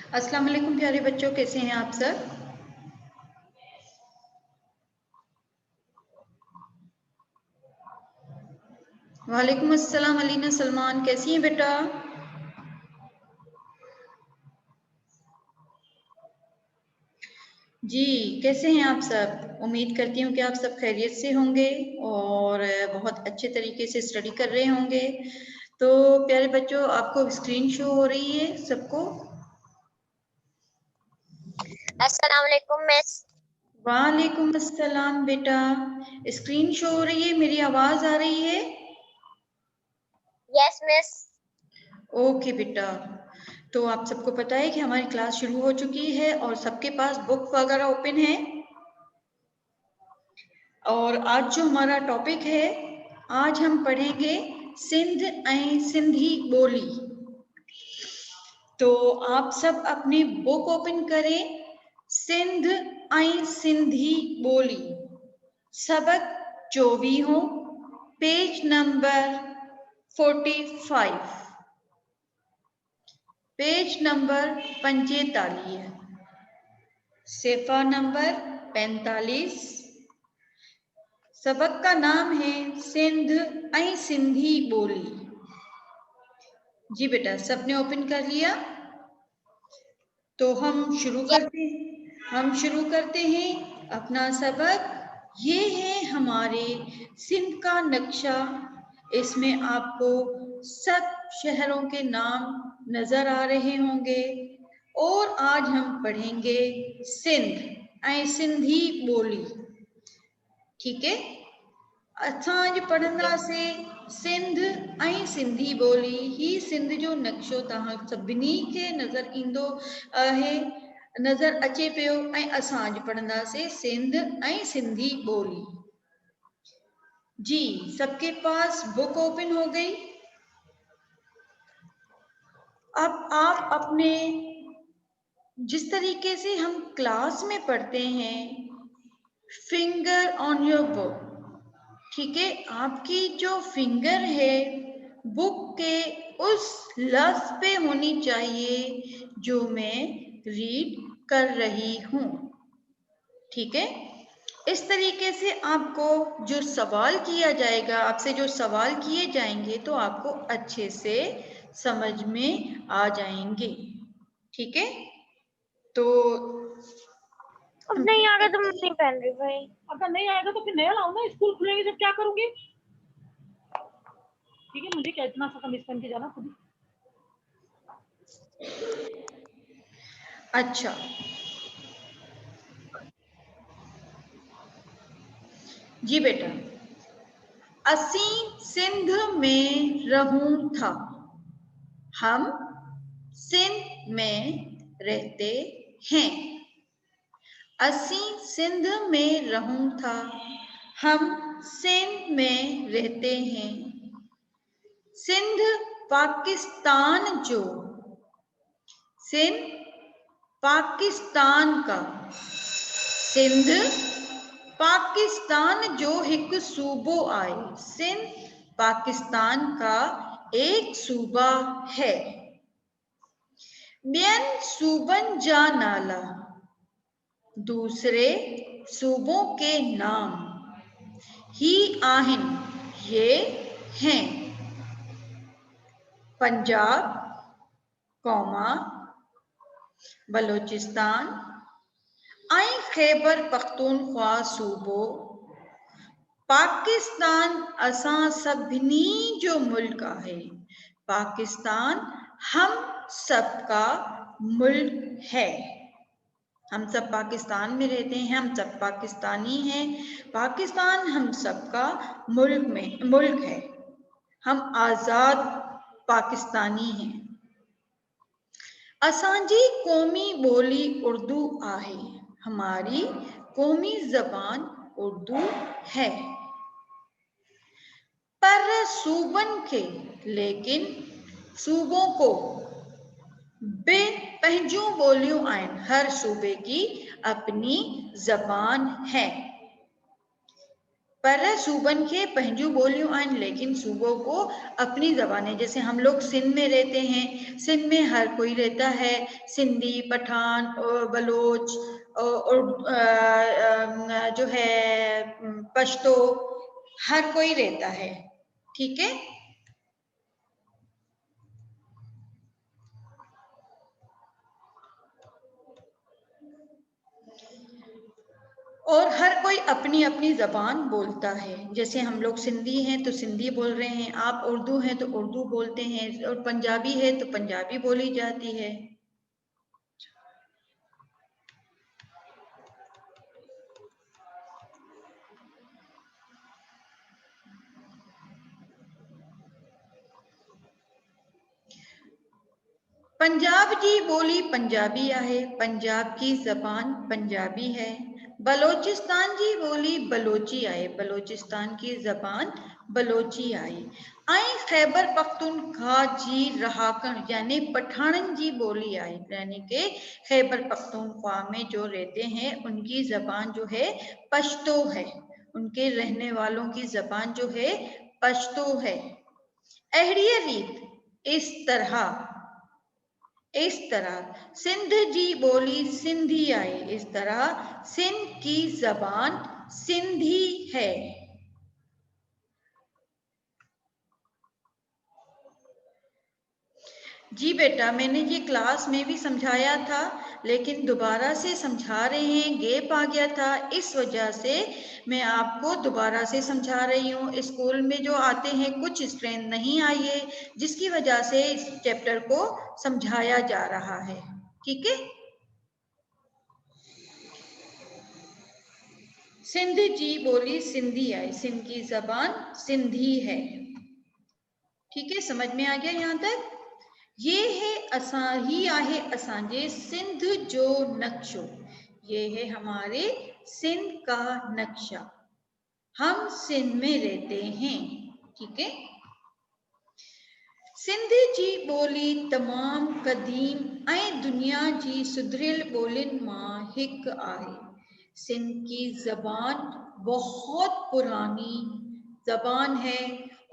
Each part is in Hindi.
अस्सलाम वालेकुम प्यारे बच्चों, कैसे हैं आप सब? वालेकुम अस्सलाम अलीना सलमान, कैसी हैं बेटा? जी, कैसे हैं आप सब? उम्मीद करती हूँ कि आप सब खैरियत से होंगे और बहुत अच्छे तरीके से स्टडी कर रहे होंगे। तो प्यारे बच्चों, आपको स्क्रीन शो हो रही है सबको? अस्सलाम वालेकुम मिस। वालेकुम अस्सलाम बेटा, स्क्रीन शो हो रही है, मेरी आवाज आ रही है? Yes miss. ओके बेटा, तो आप सबको पता है कि हमारी क्लास शुरू हो चुकी है और सबके पास बुक वगैरह ओपन है। और आज जो हमारा टॉपिक है, आज हम पढ़ेंगे सिंध ऐं सिंधी बोली। तो आप सब अपनी बुक ओपन करें, सिंध ऐं सिंधी बोली, सबक 24, page number 45, page number 45, sofa number 45। सबक का नाम है सिंध ऐं सिंधी बोली। जी बेटा, सबने ओपन कर लिया? तो हम शुरू करते हैं अपना सबक। ये है हमारे सिंध का नक्शा। इसमें आपको सब शहरों के नाम नजर आ रहे होंगे और आज हम पढ़ेंगे सिंध ऐं सिंधी बोली। ठीक है, असांज पढ़ंदा से सिंध ऐं सिंधी बोली। ही सिंध जो नक्शो तव्हां सभिनी खे नज़र ईंदो आहे, नज़र अचे पियो, ऐं असांज पढ़ंदासीं सिंध ऐं सिंधी बोली। जी, सबके पास बुक ओपन हो गई? अब आप अपने, जिस तरीके से हम क्लास में पढ़ते हैं, फिंगर ऑन योर बुक, ठीक है, आपकी जो फिंगर है बुक के उस लफ्ज पे होनी चाहिए जो मैं रीड कर रही हूँ। ठीक है, इस तरीके से आपको जो सवाल किया जाएगा, आपसे जो सवाल किए जाएंगे तो आपको अच्छे से समझ में आ जाएंगे। ठीक है, तो अब नहीं आ गया तो मैं नहीं पहन रही भाई। अगर नहीं आएगा तो फिर नया लाओ ना, स्कूल खुलेंगे जब क्या करूंगी? ठीक है, मुझे क्या इतना सा कमीज पहन के जाना खुद। अच्छा, जी बेटा, असी सिंध में रहूं था। हम सिंध में रहते हैं। असी सिंध में रहूं था, हम सिंध में रहते हैं। सिंध पाकिस्तान जो, सिंध पाकिस्तान का, सिंध पाकिस्तान जो एक सूबो आहे। सिंध पाकिस्तान का एक सूबा है। ॿियनि सूबन जा नाला, दूसरे सूबों के नाम ही आहिन, ये हैं पंजाब, कौमा, बलोचिस्तान ऐं खैबर पख्तूनख्वा सूबो। पाकिस्तान असां सभिनी जो मुल्क आहे। पाकिस्तान हम सबका मुल्क है। हम सब पाकिस्तान में रहते हैं, हम सब पाकिस्तानी हैं। पाकिस्तान हम सबका मुल्क है। हम आज़ाद पाकिस्तानी हैं। असांजी कौमी बोली उर्दू आहे। हमारी कौमी जबान उर्दू है। पर सूबन के, लेकिन सूबों को बे पंहिंजूं बोलियूं आहिनि। हर सूबे की अपनी जबान है। पर सूबन के पंहिंजूं ॿोलियूं आहिनि, लेकिन सूबों को अपनी ज़बान है। जैसे हम लोग सिंध में रहते हैं, सिंध में हर कोई रहता है, सिंधी, पठान, बलोच और जो है पश्तो, हर कोई रहता है, ठीक है। और हर कोई अपनी अपनी जबान बोलता है। जैसे हम लोग सिंधी हैं तो सिंधी बोल रहे हैं, आप उर्दू हैं तो उर्दू बोलते हैं, और पंजाबी है तो पंजाबी बोली जाती है। पंजाब की बोली पंजाबी आहे, पंजाब की जबान पंजाबी है। बलोचिस्तान की बोली बलोची आहे, बलोचिस्तान की जबान बलोची आहे। ऐं खैबर पख्तूनख्वा जी रहाकन यानी पठानन की बोली आहे, यानी कि खैबर पख्तूनख्वा में जो रहते हैं उनकी जबान जो है पश्तो है, उनके रहने वालों की जबान जो है पश्तो है। अहिड़ी रीत इस तरह सिंध की बोली सिंधी आई, इस तरह सिंध की जबान सिंधी है। जी बेटा, मैंने ये क्लास में भी समझाया था, लेकिन दोबारा से समझा रहे हैं, गैप आ गया था, इस वजह से मैं आपको दोबारा से समझा रही हूँ। स्कूल में जो आते हैं कुछ स्ट्रेंथ नहीं आई है, जिसकी वजह से इस चैप्टर को समझाया जा रहा है, ठीक है। सिंध की बोली सिंधी आई, सिंध की जबान सिंधी है, ठीक है। समझ में आ गया यहाँ तक? ये है असांजे सिंध जो नक्शो, ये है हमारे सिंध का नक्शा, हम सिंध में रहते हैं, ठीक है। सिंध जी बोली तमाम क़दीम ऐं दुनिया जी सुधरियल ॿोलियुनि मां हिकु आहे। सिंध की जबान बहुत पुरानी जबान है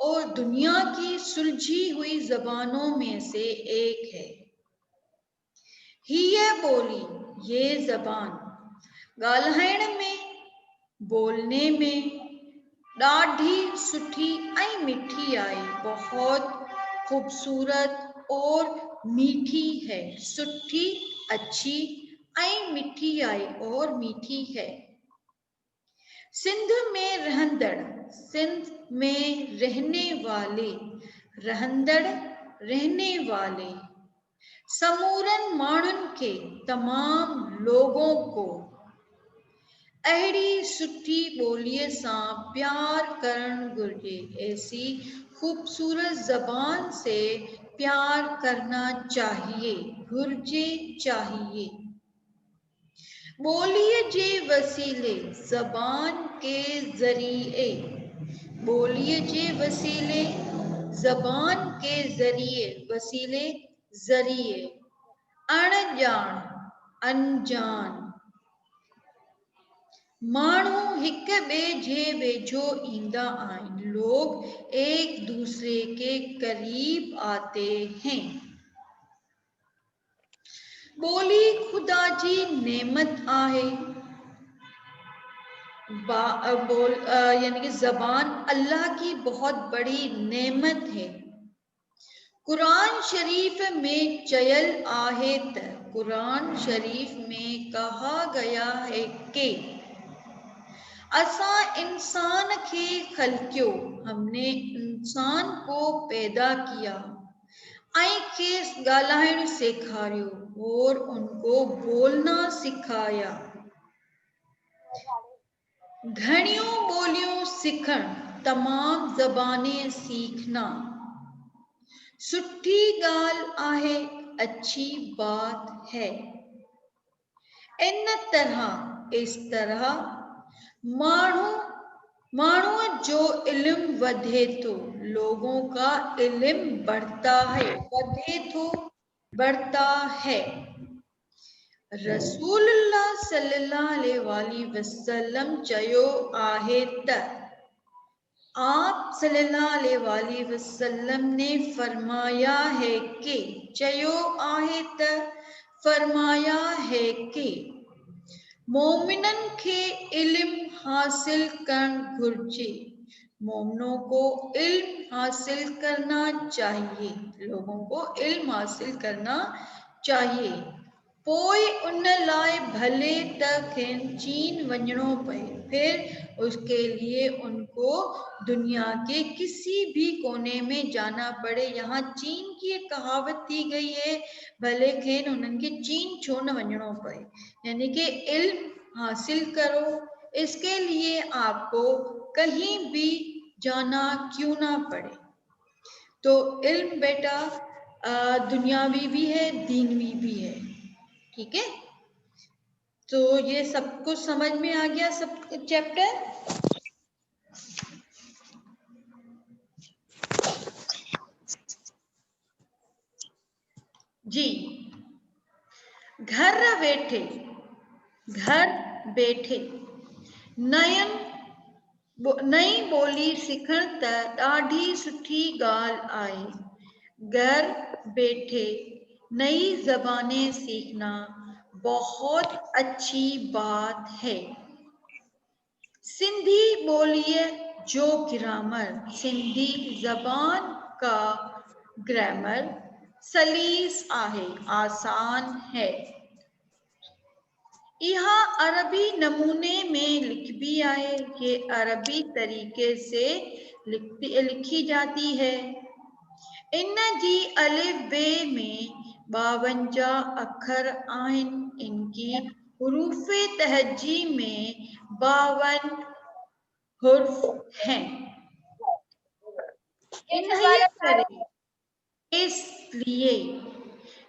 और दुनिया की सुलझी हुई जबानों में से एक है। हीअ बोली, ये जबान ॻाल्हाइण में, बोलने में ॾाढी सुठी ऐं मिठी आहे, बहुत खूबसूरत और मीठी है। सुठी, अच्छी ऐं मिठी आई और मीठी है। सिंध में रहंदड़, सिंध में रहने वाले, रहंदड़ रहने वाले समूरन माण्हुनि के, तमाम लोगों को अहिड़ी सुठी ॿोलीअ सां प्यार करण घुर्जे, ऐसी खूबसूरत जबान से प्यार करना चाहिए, घुर्जे चाहिए। बोलीअ जे वसीले, जबान के जरिए, बोलीअ जे वसीले, जबान के जरिए, वसीले जरिए अणॼाण, अनजान माण्हू हिक ॿिए जे वेझो ईंदा आहिनि, लोग एक दूसरे के करीब आते हैं। बोली खुदा जी नेमत आहे, यानी कि जबान अल्लाह की बहुत बड़ी नेमत है। कुरान शरीफ में चयल आहे त, कुरान शरीफ में कहा गया है कि असां इंसान के खल्कियो, हमने इंसान को पैदा किया, ऐं खेस ॻाल्हाइण सेखारियो और उनको बोलना सिखाया। घणियों बोलियों सिखण, तमाम जबानें सीखना सुठी ॻाल्हि आहे, अच्छी बात है। इन तरह, इस तरह माण्हूअ जो इल्म वधे थो, लोगों का इल्म बढ़ता है, वधे थो, बढ़ता है। रसूलुल्लाह सल्लल्लाहु अलैहि वसल्लम चयो आहे त आप सल्लल्लाहु अलैहि वसल्लम ने फरमाया है कि चयो आहे त फरमाया है कि मोमिनन खे इल्म हासिल करण घुर्जे। मोमिनों को इल्म हासिल करना चाहिए, लोगों को इल्म हासिल करना चाहिए। पोइ उन लाइ भले त खेनि चीन वञणो पए, फिर उसके लिए उनको दुनिया के किसी भी कोने में जाना पड़े। यहाँ चीन की एक कहावत थी गई है, भले खेनि उन्हनि खे चीन छो न वञणो पए, यानी कि इल्म हासिल करो, इसके लिए आपको कहीं भी जाना क्यों ना पड़े। तो इल्म बेटा दुनियावी भी है, दीनवी भी है, ठीक है। तो ये सब कुछ समझ में आ गया, सब चैप्टर। जी, घर बैठे नई ॿोली सिखण त ॾाढी सुठी ॻाल्हि आहे। घर बैठे नई ज़बानें सीखना बहुत अच्छी बात है। सिंधी ॿोलीअ जो ग्रामर, सिंधी ज़बान का ग्रामर सलीस आहे, आसान है। यह अरबी नमूने में लिखबी आहे, ये अरबी तरीके से लिखी जाती है। इन जी अलिफ बे में 52 अखर आहिनि, इनकी हुरूफ तहजी में 52 हुर्फ हैं। इन्हीअ करे इसलिए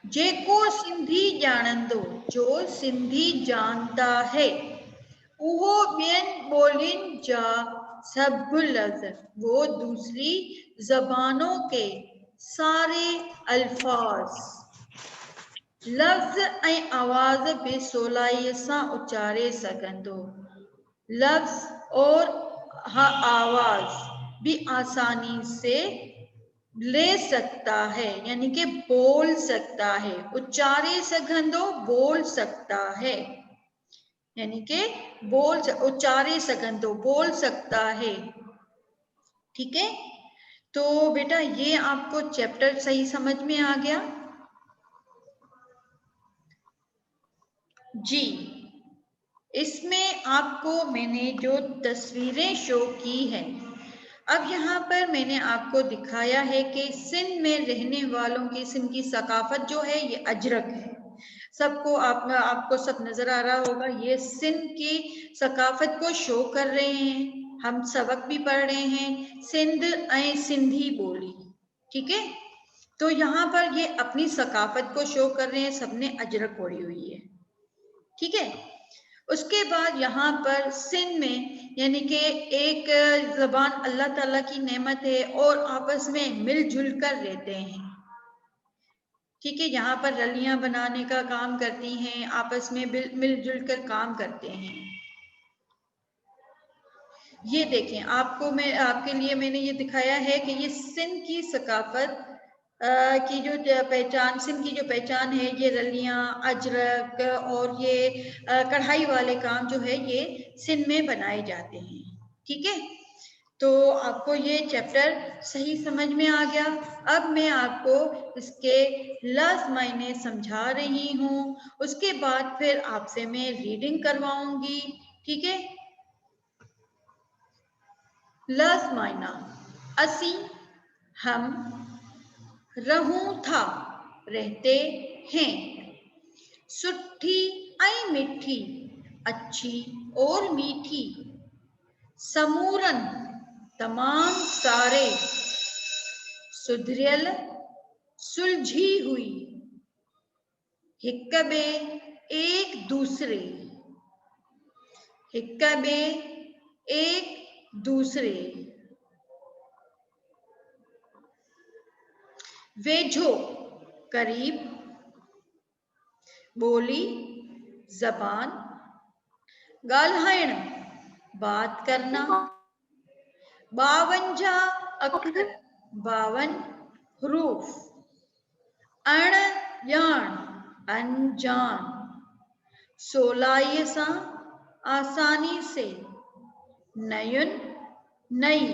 जेको सिंधी ॼाणंदो, जो सिंधी जानता है, उहो ॿियनि ॿोलियुनि जा सब लफ्ज़, वो दूसरी ज़बानों के सारे अल्फाज, लफ्ज़ ऐं आवाज़ बि सवलाईअ सां उचारे सघंदो। लफ्ज़ और आवाज़ भी आसानी से ले सकता है, यानी कि बोल सकता है। उच्चारे सघंदो, बोल सकता है, यानी कि उच्चारे सघंदो, बोल सकता है, ठीक है। तो बेटा ये आपको चैप्टर सही समझ में आ गया जी। इसमें आपको मैंने जो तस्वीरें शो की हैं, अब यहाँ पर मैंने आपको दिखाया है कि सिंध में रहने वालों की, सिंध की सकाफत जो है ये अजरक है। सबको आपको सब नजर आ रहा होगा, ये सिंध की सकाफत को शो कर रहे हैं। हम सबक भी पढ़ रहे हैं सिंध ऐं सिंधी बोली, ठीक है। तो यहाँ पर ये अपनी सकाफत को शो कर रहे हैं, सबने अजरक ओढ़ी हुई है, ठीक है। उसके बाद यहाँ पर सिंध में, यानी कि एक ज़बान अल्लाह ताला की नेमत है और आपस में मिलजुल कर रहते हैं, ठीक है। यहाँ पर रलियां बनाने का काम करती हैं, आपस में मिलजुल कर काम करते हैं। ये देखें, आपके लिए मैंने ये दिखाया है कि ये सिंध की सकाफत की जो पहचान, सिंध की जो पहचान है, ये रलियां, अजरक और ये कढ़ाई वाले काम जो है ये सिंध में बनाए जाते हैं, ठीक है। तो आपको ये चैप्टर सही समझ में आ गया। अब मैं आपको इसके लफ्ज़ मायने समझा रही हूँ, उसके बाद फिर आपसे मैं रीडिंग करवाऊंगी, ठीक है। लफ्ज़ मायना, असी, हम, रहूं था, रहते हैं। सुठी ऐं मिठी, अच्छी और मीठी। समूरन, तमाम सारे। सुधरियल, सुलझी हुई। हिक बे, एक दूसरे। हिक बे, एक दूसरे। वेझो, करीब। बोली, जबान। ॻाल्हाइण, बात करना। 52 अक्षर, 52 हरूफ। अणजान, अनजान। 16 आसानी से। नयन, नई।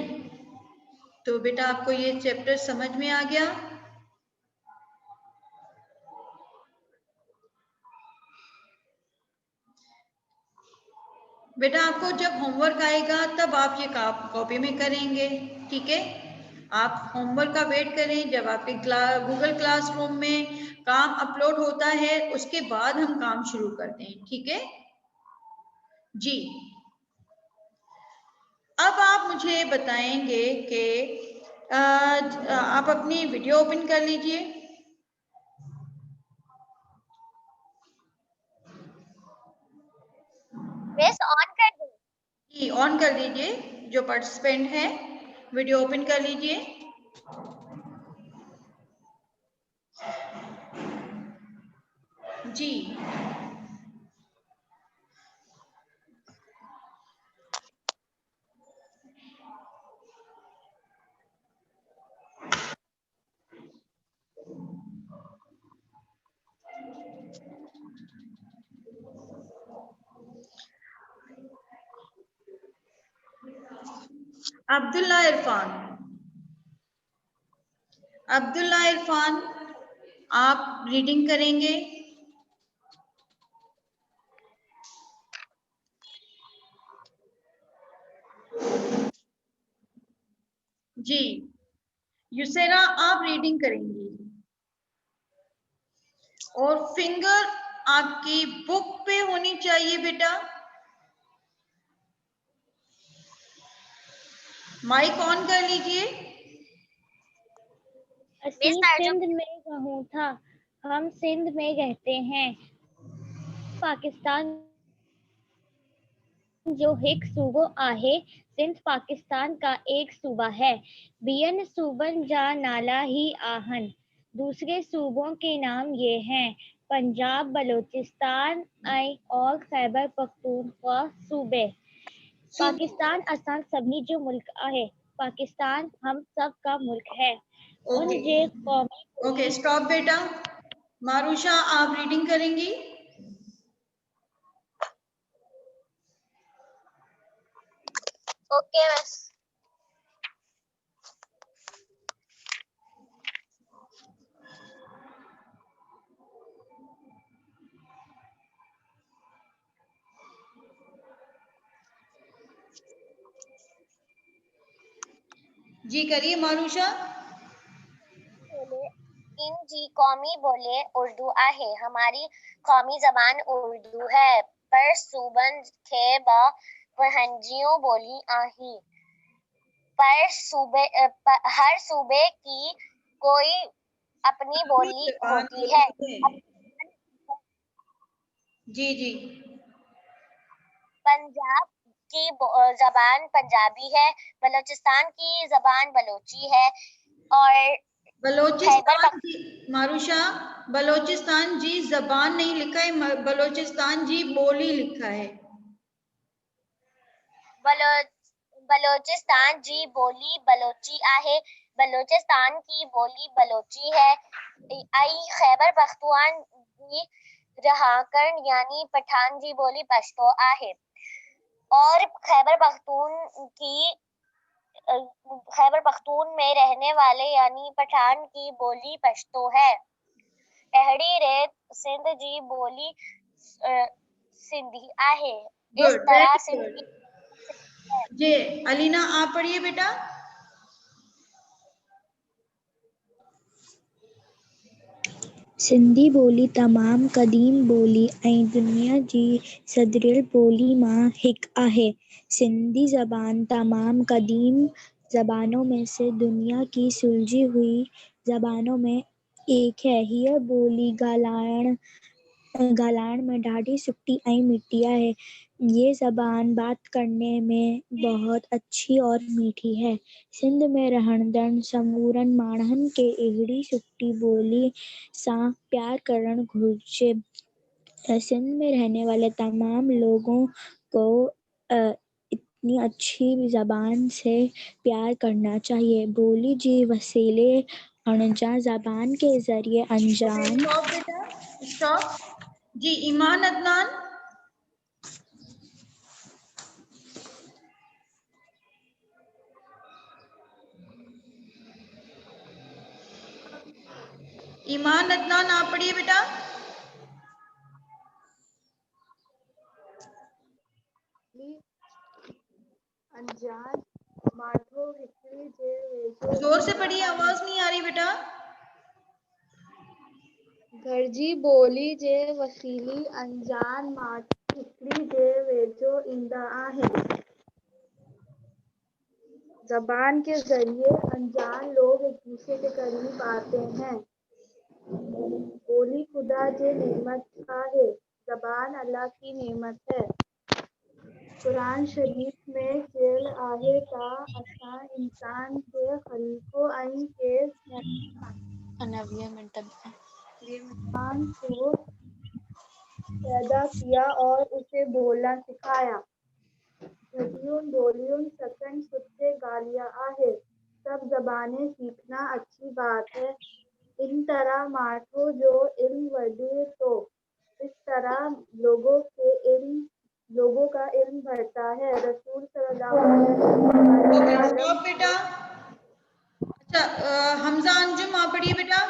तो बेटा आपको ये चैप्टर समझ में आ गया? बेटा आपको जब होमवर्क आएगा तब आप ये कॉपी में करेंगे, ठीक है? आप होमवर्क का वेट करें, जब आपके गूगल क्लासरूम में काम अपलोड होता है उसके बाद हम काम शुरू करते हैं, ठीक है जी। अब आप मुझे बताएंगे कि आप अपनी वीडियो ओपन कर लीजिए। ऑन कर दो जी, ऑन कर लीजिए। जो पार्टिसिपेंट है वीडियो ओपन कर लीजिए। जी, अब्दुल्ला इरफान, अब्दुल्ला इरफान आप रीडिंग करेंगे। जी, युसेरा आप रीडिंग करेंगी और फिंगर आपकी बुक पे होनी चाहिए बेटा। माइक ऑन कर लीजिए। असीम सिंध में कहूँ था, हम सिंध में रहते हैं। पाकिस्तान जो हिक सूबो आहे, सिंध पाकिस्तान का एक सूबा है। बियन सूबन जा नाला ही आहन। दूसरे सूबों के नाम ये हैं पंजाब, बलोचिस्तान और खैबर पख्तूनख्वा सूबे। पाकिस्तान असां सभिनी जो मुल्क आहे। पाकिस्तान हम सब का मुल्क है। उन जे कौमी ओके, स्टॉप बेटा। मारूशा आप रीडिंग करेंगी। ओके बस। जी करिए मारूशा। इन जी कौमी बोले उर्दू आहे। हमारी कौमी जबान उर्दू है, पर सूबन खे वहंजियों बोली आही। पर हर सूबे की कोई अपनी बोली होती है। जी जी। पंजाब की जबान पंजाबी है, बलोचिस्तान की जबान बलोची है और बलोचिस्तान जी, मारूशा बलोचिस्तान जी जबान नहीं लिखा है, बलोचिस्तान जी बोली लिखा है। बलोचिस्तान जी बोली बलोची आहे। बलोचिस्तान की बोली बलोची है। खैबर पख्तून जी रहाकन यानी पठान जी बोली पश्तो आहे। और खैबर पख्तून में रहने वाले यानी पठान की बोली पश्तो है। अहड़ी रेत सिंध जी बोली सिंधी आहे। इस तरह सिंधी जी अलीना आप पढ़िए बेटा। सिंधी ॿोली तमामु क़दीम ॿोली ऐं दुनिया जी सदिरियल ॿोली मां हिकु आहे। सिंधी ज़बान तमामु क़दीम ज़बानों में से दुनिया की सुलझी हुई ज़बानों में एक है। हीअ ॿोली ॻाल्हाइण में ॾाढी सुठी ऐं मिठी है। ये ज़बान बात करने में बहुत अच्छी और मीठी है। सिंध में रहंदड़ समूरनि माण्हुनि खे अहिड़ी सुठी ॿोली सां प्यार करणु घुरिजे। सिंध में रहने वाले तमाम लोगों को अपनी अच्छी जबान से प्यार करना चाहिए। बोली जी वसीले अनजान जबान के जरिए अनजान। स्टॉप बेटा, स्टॉप जी। ईमान अदनान। ईमान अदनान आप पढ़िए बेटा। अनजान माठो हिकड़ी जे वेझो जोर से पढ़िए, आवाज नहीं आ रही बेटा। घरजी ॿोली जे वसीले अनजान माठो हिकड़ी जे वेझो ईंदा आहिनि। जबान के जरिए अनजान लोग एक दूसरे के करीब आते हैं। बोली खुदा जे नेमत आहे, जबान अल्लाह की नेमत है। कुरान शरीफ में चयल आहे त असां इंसान खे ख़लीक़ो ऐं इंसान को पैदा किया और उसे बोलना सिखाया। झटियुन बोलियुन सकन सुठे ॻाल्हि आहे। सब ज़बानें सीखना अच्छी बात है। इन तरह माठो जो इल्म बढ़े तो इस तरह लोगों का इल्म बढ़ता है। रसूल सल्लल्लाहु अलैहि वसल्लम स्टॉप बेटा। अच्छा, हमजा अंजुम आप पढ़िए बेटा।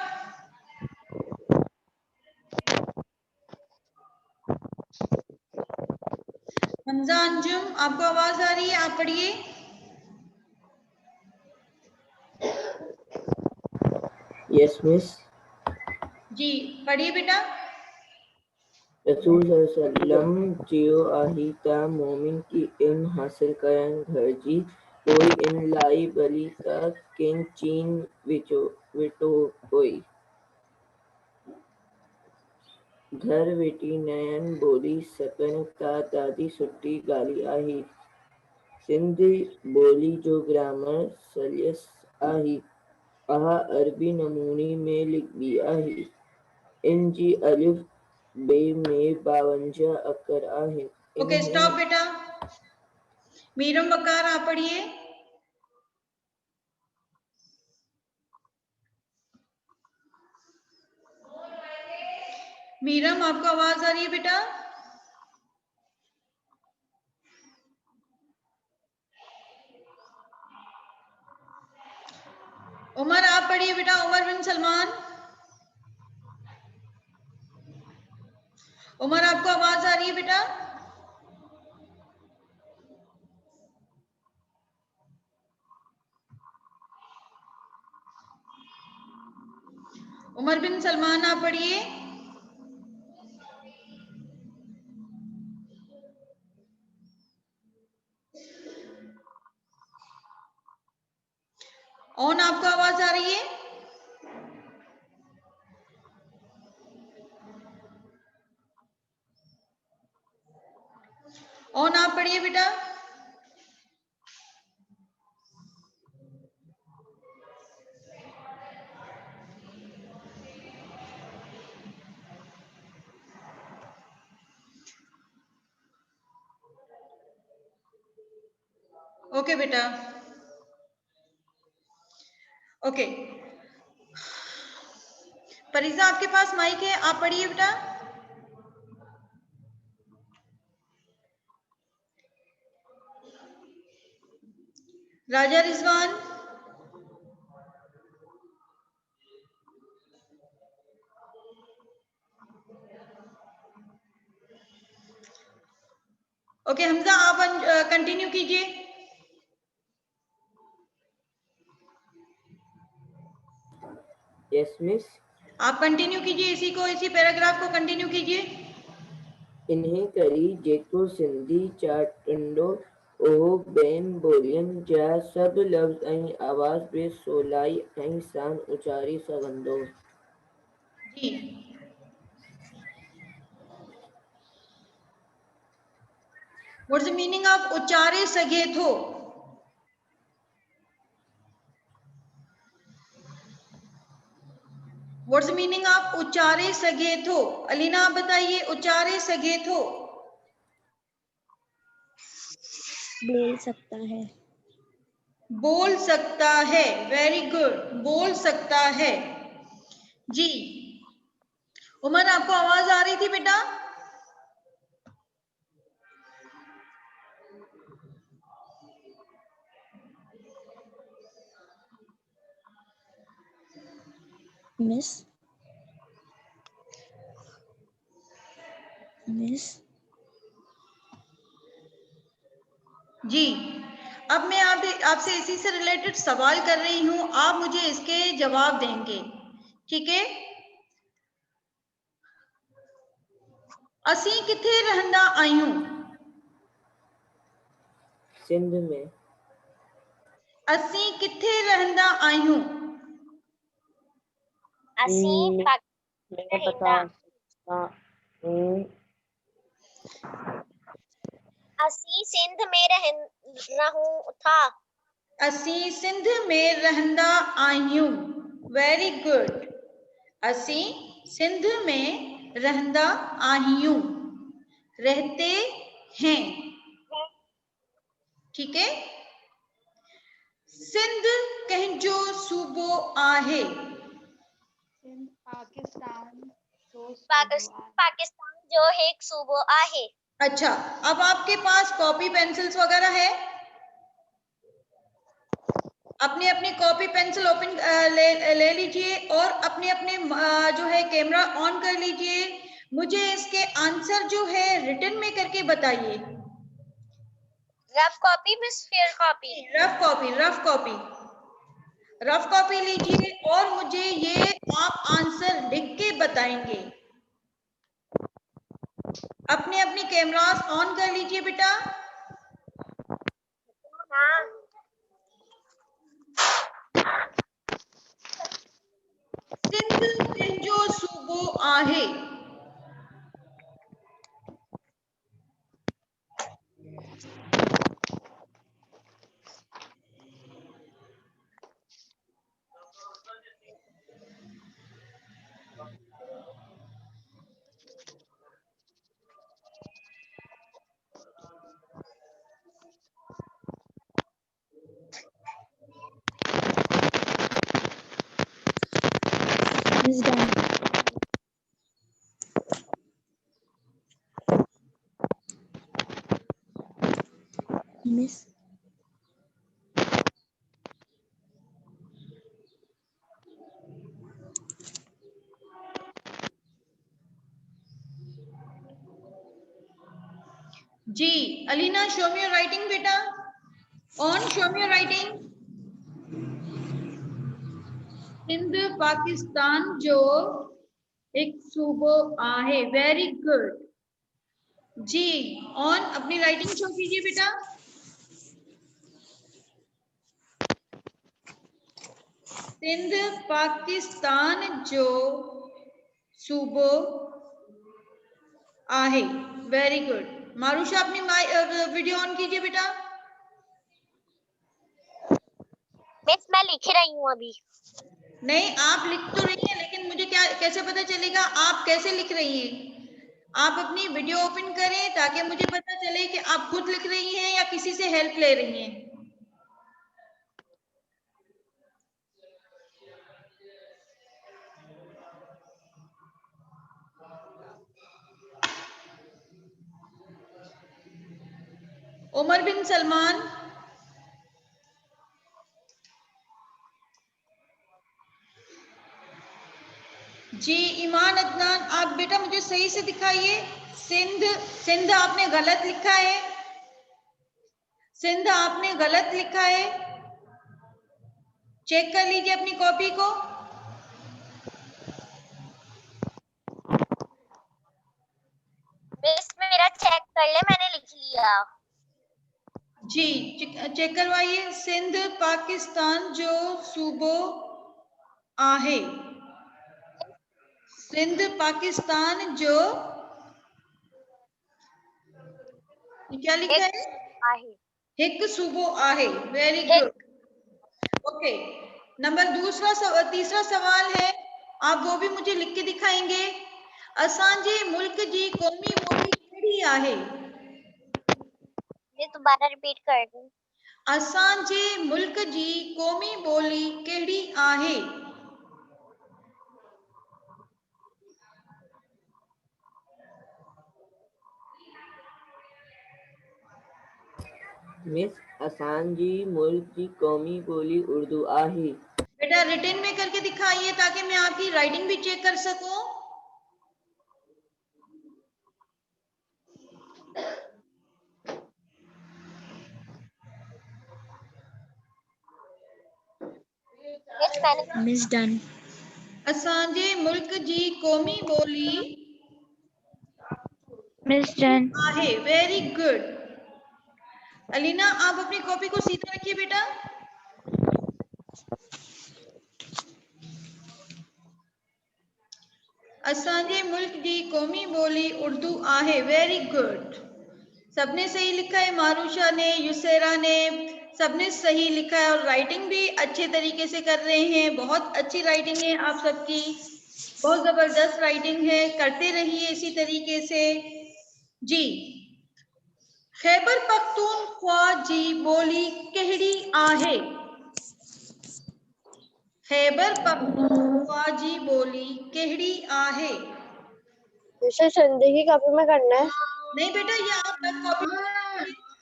हमजा अंजुम, आपको आवाज आ रही है? आप पढ़िए। Yes miss. जी पढ़िए बेटा। रसूल सल्लम चयो आहे त मोमिन की इल्म हासिल करण घुरिजे। कोई इन लाइ भली त किन चीन वेठो कोई घर वेठी नयन ॿोली सकनि त ॾाढी सुठी ॻाल्हि आहे। सिंधी ॿोली जो ग्रामर सलीस आहे। आह अरबी नमूने में लिखबी आहे। इन जी अलिफ बे में 52 अखर आहिनि। ओके स्टॉप बेटा। मीरम वकार आप पढ़िए। मीरम, आपको आवाज आ रही है बेटा? उमर आप पढ़िए बेटा। उमर बिन सलमान। उमर, आपको आवाज आ रही है बेटा? उमर बिन सलमान आप पढ़िए। ऑन, आपको आवाज आ रही है? ऑन, आप पढ़िए बेटा। ओके बेटा। ओके, फरीजा आपके पास माइक है, आप पढ़िए बेटा। राजा रिजवान। ओके हमजा, आप कंटिन्यू कीजिए। Yes miss. आप कंटिन्यू कीजिए, इसी पैराग्राफ को कंटिन्यू कीजिए। इन्हें करी जेको सिंधी चाटंडो ओहो ॿियनि ॿोलियुनि जा सभु लफ़्ज़ ऐं आवाज़ बि सवलाई ऐं सां उचारे सघंदो। जी। व्हाट्स द मीनिंग ऑफ उचारे सघे थो? व्हाट्स द मीनिंग ऑफ उचारे सघे थो? अलीना आप बताइए, उचारे सघे थो। बोल सकता है। बोल सकता है, वेरी गुड, बोल सकता है। जी उमर, आपको आवाज आ रही थी बेटा? मिस जी अब मैं आपसे इसी से रिलेटेड सवाल कर रही हूं, आप मुझे इसके जवाब देंगे, ठीक है? असी किथे रहंदा आयूं? सिंध में। असी किथे रहंदा आयूं? असीं मैं बता सकता हूँ। असीं सिंध में रहूं था। असी सिंध में रहंदा आयूं, वेरी गुड। असी सिंध में रहंदा आयूं, रहते हैं, ठीक है? सिंध कंहिंजो सूबो आहे? सिंध पाकिस्तान जो पाकिस्तान जो एक सूबो आहे। अच्छा, अब आपके पास कॉपी पेंसिल्स वगैरह है? अपनी अपनी कॉपी पेंसिल ओपन ले लीजिए और अपने अपने जो है कैमरा ऑन कर लीजिए। मुझे इसके आंसर जो है रिटन में करके बताइए। Rough copy miss fair copy? Rough copy, rough copy, rough copy लीजिए और मुझे ये आप आंसर लिख के बताएंगे। अपने अपनी कैमरास ऑन कर लीजिए बेटा। सिंध कंहिंजो सूबो आहे? Miss done. मिस जी Alina, show me your writing बेटा, on show me your writing. Sindh Pakistan जो एक सूबो आहे, वेरी गुड। जी ऑन, अपनी राइटिंग शो कीजिए बेटा। सिंध पाकिस्तान जो सूबो आहे, वेरी गुड। मारूशा, अपनी वीडियो ऑन कीजिए बेटा। मिस मैं लिख रही हूँ अभी। नहीं, आप लिख तो रही हैं, लेकिन मुझे कैसे पता चलेगा आप कैसे लिख रही हैं? आप अपनी वीडियो ओपन करें ताकि मुझे पता चले कि आप खुद लिख रही हैं या किसी से हेल्प ले रही हैं। उमर बिन सलमान, जी ईमान अदनान, आप बेटा मुझे सही से दिखाइए। सिंध, सिंध आपने गलत लिखा है, सिंध आपने गलत लिखा है, चेक कर लीजिए अपनी कॉपी को। मिस मेरा चेक कर ले, मैंने लिख लिया। जी चेक करवाइए। सिंध पाकिस्तान जो सूबो आहे, सिंध पाकिस्तान जो, क्या लिखा है? आहे। हिक सूबो आहे, वेरी गुड। ओके, नंबर तीसरा सवाल है, आप वो भी मुझे लिख के दिखाएंगे। असांजे मुल्क जी क़ौमी ॿोली कहिड़ी आहे? ये दोबारा रिपीट कर दो। असांजे मुल्क जी क़ौमी ॿोली कहिड़ी आहे? मिस असांजी मुल्क जी क़ौमी ॿोली उर्दू आहे। बेटा रिटन में करके दिखाइए ताकि मैं आपकी राइटिंग भी चेक कर सकूं। Miss done. असांजे मुल्क जी क़ौमी ॿोली Miss done. आहे। Very good. अलीना आप अपनी कॉपी को सीधा रखिए बेटा। असांजे मुल्क जी क़ौमी ॿोली उर्दू आहे। Very good. सबने सही लिखा है, मारूशा ने, युसेरा ने, सबने सही लिखा है और राइटिंग भी अच्छे तरीके से कर रहे हैं। बहुत अच्छी राइटिंग है आप सबकी, बहुत जबरदस्त राइटिंग है। करते रहिए इसी तरीके से जी। खैबर पख्तूनख्वा जी ॿोली कहिड़ी आहे? खैबर पख्तूनख्वा जी ॿोली कहिड़ी आहे? सिंधी की कॉपी में करना है। नहीं बेटा, ये आप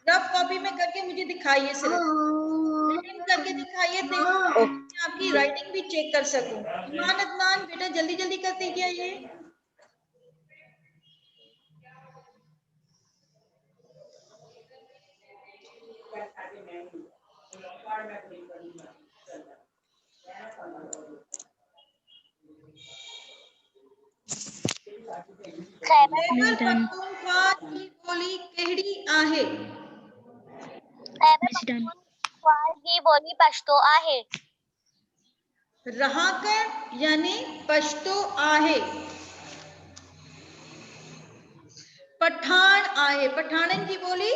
रफ कॉपी में करके मुझे दिखाइए, सिर्फ रिटन करके दिखाइए ताकि मैं आपकी राइटिंग भी चेक कर सकूं। ईमान अदनान बेटा जल्दी जल्दी करते क्या ये? खैबर पख्तूनख्वा की ॿोली कहिड़ी आहे? खैबर पख्तूनख्वा की बोली पश्तो आहे। रहाकड़ यानी पश्तो आहे। पठान आहे। पठानन की बोली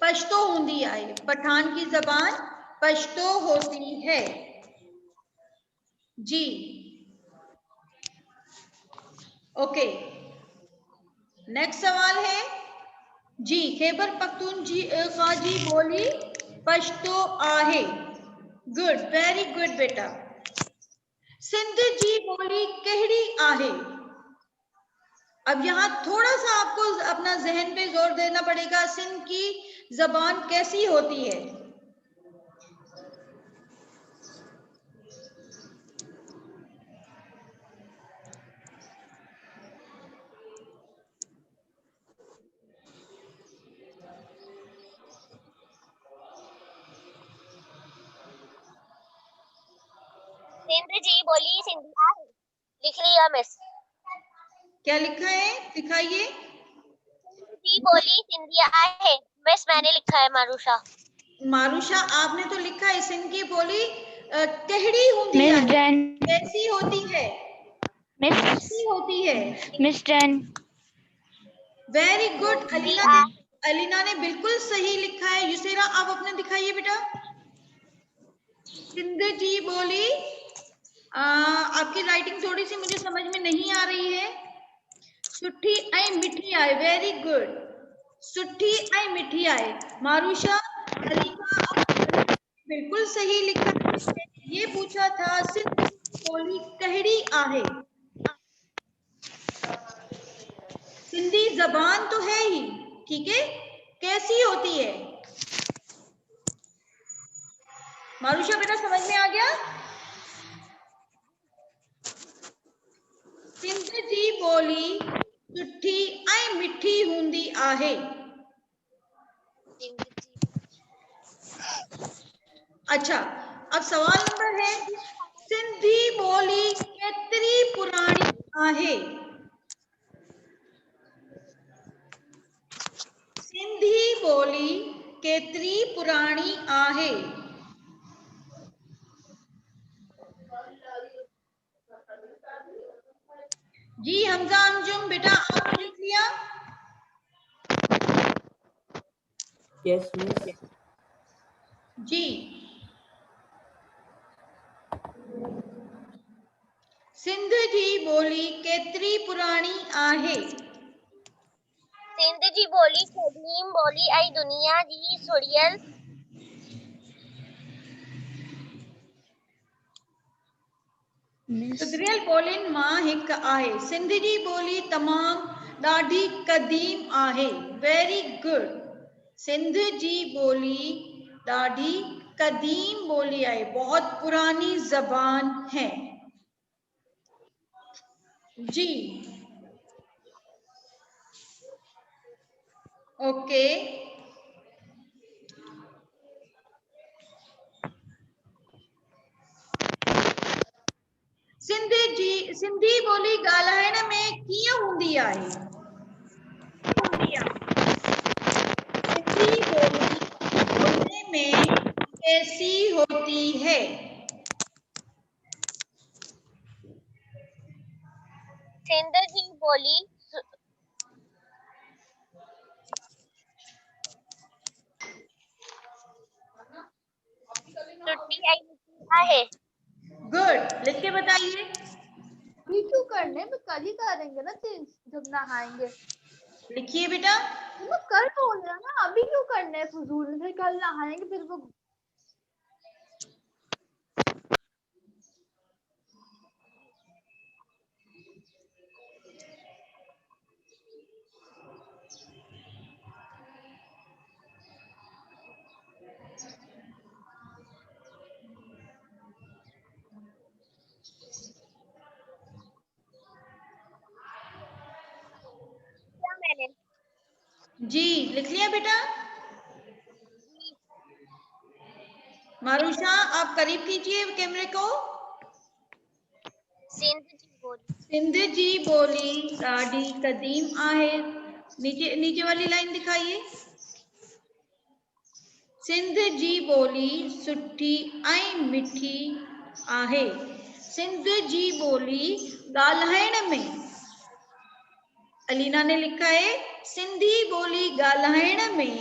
पश्तो हूंदी आहे। पठान की जबान पश्तो होती है जी। ओके, नेक्स्ट सवाल है जी। खैबर पख्तूनख्वा जी बोली पश्तो आहे। गुड, वेरी गुड बेटा। सिंध जी बोली कहिड़ी आहे? अब यहाँ थोड़ा सा आपको अपना जहन पे जोर देना पड़ेगा। सिंध की जबान कैसी होती है? सिंध जी बोली सिंधी आहे। लिख लिया मिस। क्या लिखा है दिखाइए। सिंध जी बोली सिंधी आहे। मिस मैंने लिखा है मारूशा। मारूशा आपने तो लिखा है सिंध की बोली कहिड़ी होती है? कैसी होती है? कैसी होती है? Miss done. Very good. Alina ने बिल्कुल सही लिखा है। युसेरा आप अपने दिखाइए बेटा। सिंध जी बोली आपकी राइटिंग थोड़ी सी मुझे समझ में नहीं आ रही है। सुठी ऐं मिठी आए। Very good. सुठी ऐं मिठी आए। मारूशा, अलीना बिल्कुल सही लिखा है। ये पूछा था सिंध बोली कहिड़ी आहे। सिंधी जबान तो है ही, ठीक है, कैसी होती है? मारूशा बेटा समझ में आ गया? सिंध जी बोली सुठी ऐं मिठी हूंदी आहे। अच्छा, अब सवाल नंबर है सिंधी बोली केतरी पुरानी आहे? सिंधी बोली केतरी पुरानी आहे? जी हमजा अंजुम बेटा आपने लिख लिया? Yes miss. जी। सिंध जी बोली केतरी पुरानी आहे? सिंध जी बोली कदीम बोली आई दुनिया जी सुड़ियल सुधरियल ॿोलियुनि मां हिकु आहे। सिंध जी ॿोली तमामु ॾाढी क़दीम आहे। Very good. सिंध जी ॿोली ॾाढी क़दीम ॿोली आहे, बहुत पुरानी ज़बान है। जी ओके। सिंधी ॿोली ॻाल्हाइण में कीअं हूंदी आहे? सिंधी ॿोली बोलने में कैसी होती है? सिंध जी बोली सुट्टी आई आहे। गुड। लिख के बताइए। अभी क्यों करने में, कल ही करेंगे ना चेंज जब नहाएंगे। लिखिए बेटा। मैं कल बोल रहा ना, अभी क्यों करने है फजूल, फिर कल नहाएंगे फिर वो। क्या मैंने जी लिख लिया बेटा। मारूषा आप करीब कीजिए कैमरे को। सिंध जी बोली ॾाढी क़दीम आहे। नीचे वाली लाइन दिखाइए। सिंध जी बोली सुठी ऐं मिठी आहे। सिंध जी बोली ॻाल्हाइण में, अलीना ने लिखा है सिंधी बोली ॻाल्हाइण में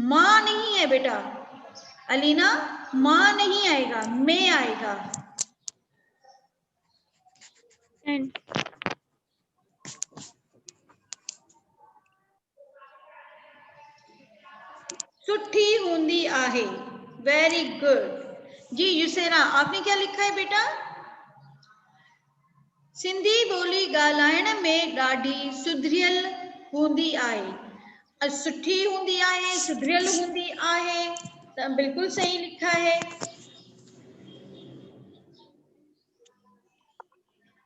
मां नहीं है बेटा। अलीना मां नहीं आएगा, मैं आएगा। सुठी हूंदी आहे। Very good. जी युसेरा आपने क्या लिखा है बेटा? सिंधी बोली ॻाल्हाइण में ॾाढी सुधरियल हूंदी आहे। सुठी हूंदी आहे, सुधरियल हूंदी आहे, तो बिल्कुल सही लिखा है।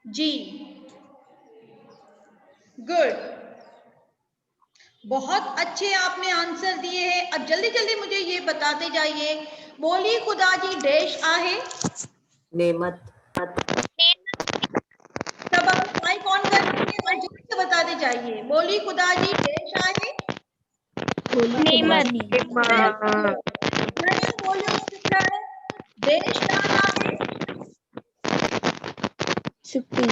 जी गुड। बहुत अच्छे आपने आंसर दिए हैं। अब जल्दी जल्दी मुझे ये बताते जाइए, बोली खुदा जी देश आहे। नेमत। तब आप माइक ऑन करके और जल्दी से बताते जाइए, बोली खुदा जी देश आहे। नेमत। घणियूं ॿोलियूं सिखण देश दान आहे। सुट्टी।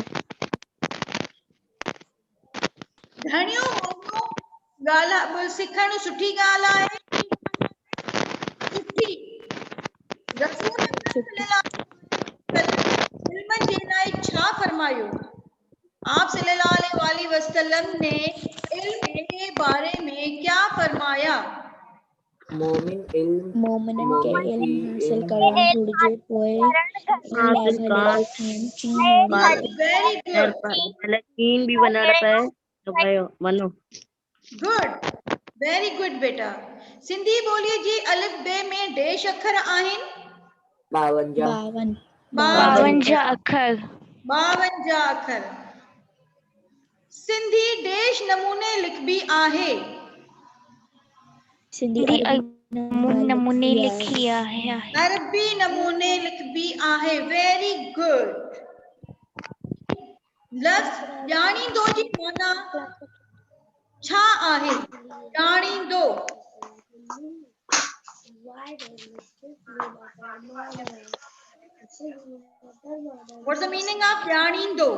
घणियूं ॿोलियूं सिखण सुठी ॻाल्हि आहे। सुठी। रसूल सुट्टी। इल्म जे लाइ छा फरमायो? आप सल्लल्लाहु अलैहि वसल्लम ने इल्म के बारे में क्या फरमाया? मोमिनन खे इल्म हासिल इल्म करणु घुरिजे, पोइ इन लाइ भले थियनि चीन वेरी गुड। चीन भी बना रखा है तो भाई मनो। गुड। वेरी गुड बेटा। सिंधी ॿोलीअ जी अलिफ बे में देश अखर आहिनि 52। 52 अखर। 52 अखर। सिंधी देश नमूने लिखबी आहे। सिंधी नमूने लिखी आहे। अरबी नमूने लिखबी आहे। Very good. लफ्ज़ ॼाणींदो जी माना छा आहे? ॼाणींदो। What's the meaning of ॼाणींदो?